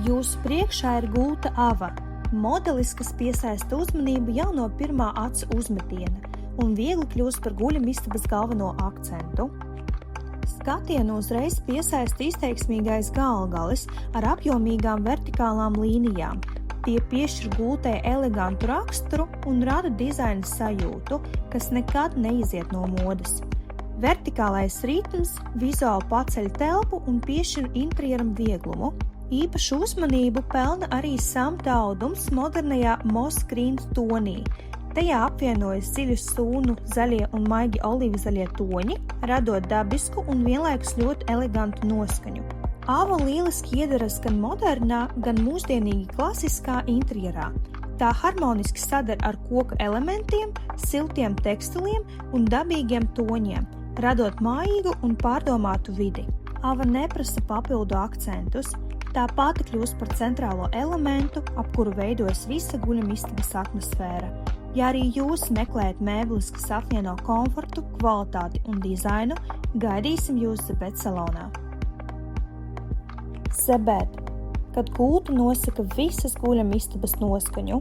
Jūsu priekšā ir gulta ava, modelis, kas piesaista uzmanību jau no pirmā acu uzmetiena un viegli kļūst par guļamistabas galveno akcentu. Skatienu uzreiz piesaista izteiksmīgais galgalis ar apjomīgām vertikālām līnijām. Tie piešķir gultei elegantu raksturu un rada dizaina sajūtu, kas nekad neiziet no modes. Vertikālais ritms vizuāli paceļ telpu un piešķir interjeram vieglumu. Īpašu uzmanību pelna arī samta audums modernajā moss green tonī. Tajā apvienojas dziļu sūnu zaļie un maigi olīvzaļie toņi, radot dabisku un vienlaikus ļoti elegantu noskaņu. Ava lieliski iedaras gan modernā, gan mūsdienīgi klasiskā interjerā. Tā harmoniski sadar ar koka elementiem, siltiem tekstiliem un dabīgiem toņiem, radot mājīgu un pārdomātu vidi. Ava neprasa papildu akcentus. Tā pati kļūst par centrālo elementu, ap kuru veidojas visa guļamistabas atmosfēra. Ja arī jūs meklējat mēbeles, kas apvieno komfortu, kvalitāti un dizainu, gaidīsim jūs Zebed salonā. Zebed, kad gultu nosaka visas guļamistabas noskaņu.